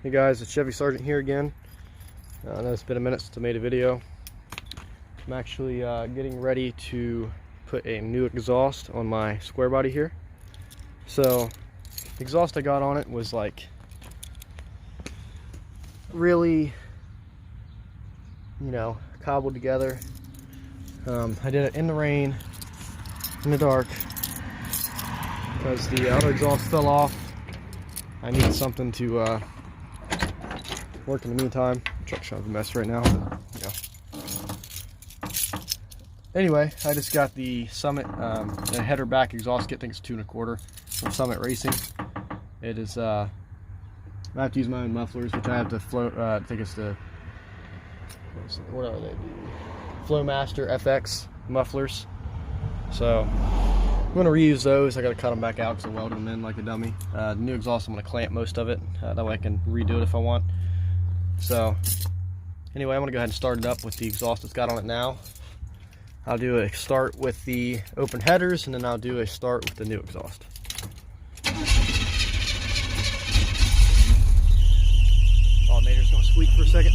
Hey guys, it's Chevy Sergeant here again. I know it's been a minute since I made a video. I'm actually getting ready to put a new exhaust on my square body here. So the exhaust I got on it was like really, cobbled together. I did it in the rain, in the dark, because the other exhaust fell off. I needed something to work in the meantime. Truck's kind of a mess right now, but, Anyway, I just got the Summit the header back exhaust kit. I think it's 2 1/4 from Summit Racing. It is I have to use my own mufflers, which I have to I think it's the, what are they? Flowmaster FX mufflers. So I'm going to reuse those. I got to cut them back out because I welded them in like a dummy. The new exhaust, I'm going to clamp most of it. That way I can redo it if I want. So anyway, I'm going to go ahead and start it up with the exhaust it's got on it now. I'll do a start with the open headers, and then I'll do a start with the new exhaust. Alternator's going to squeak for a second.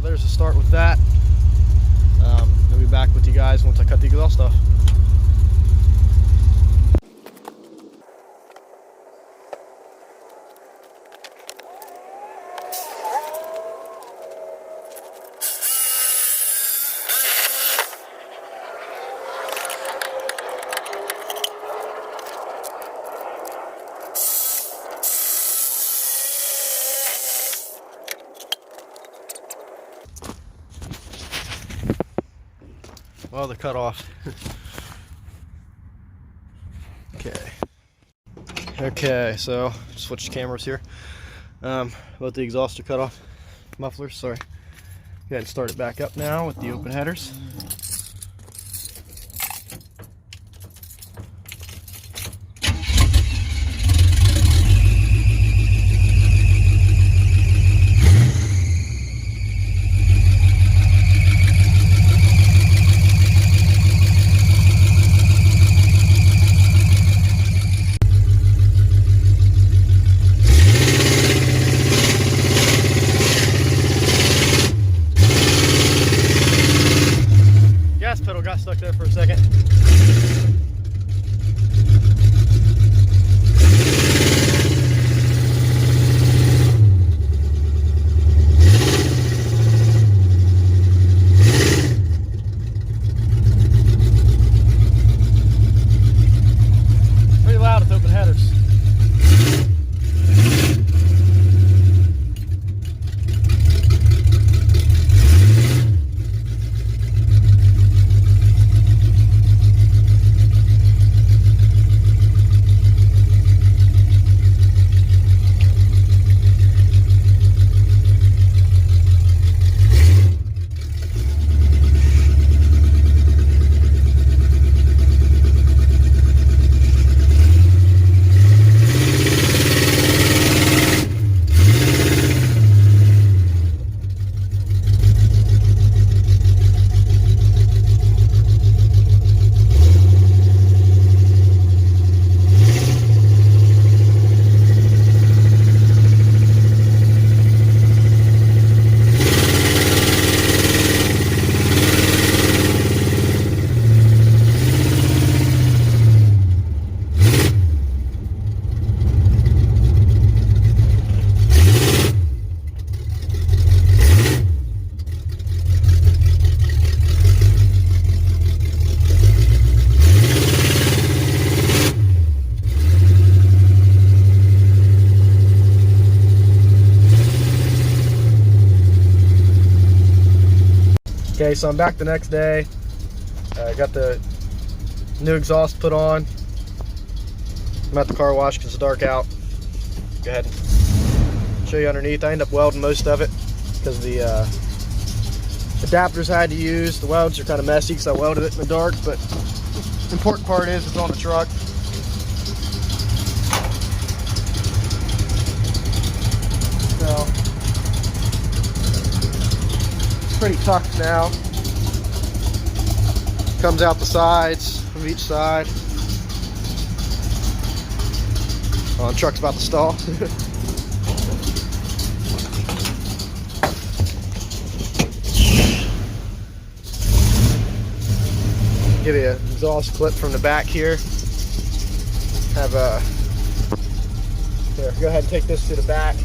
There's a start with that. I'll be back with you guys once I cut the exhaust off. Well, they're cut off. Okay, so switch cameras here. Both the exhaust are cut off. Mufflers, sorry. Go ahead and start it back up now with the open headers. Gas pedal got stuck there for a second. Pretty loud with open headers. Okay, so I'm back the next day. I got the new exhaust put on. I'm at the car wash because it's dark out. Go ahead and show you underneath. I end up welding most of it because the adapters I had to use. The welds are kind of messy because I welded it in the dark, but the important part is it's on the truck. pretty tucked now. Comes out the sides of each side. Oh, the truck's about to stall. Give you an exhaust clip from the back here. Have a here. Go ahead and take this to the back.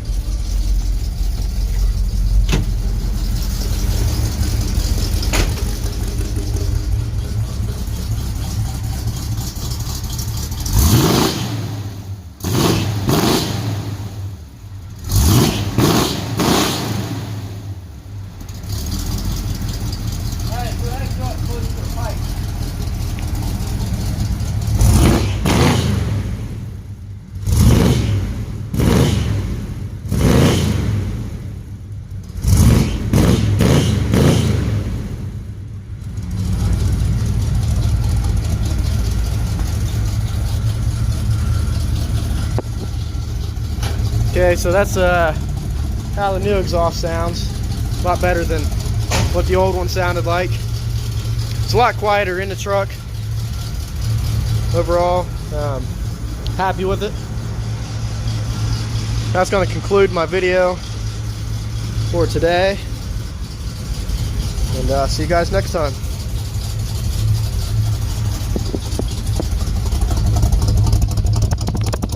Okay, so that's how the new exhaust sounds. A lot better than what the old one sounded like. It's a lot quieter in the truck. Overall, happy with it. That's going to conclude my video for today. And see you guys next time.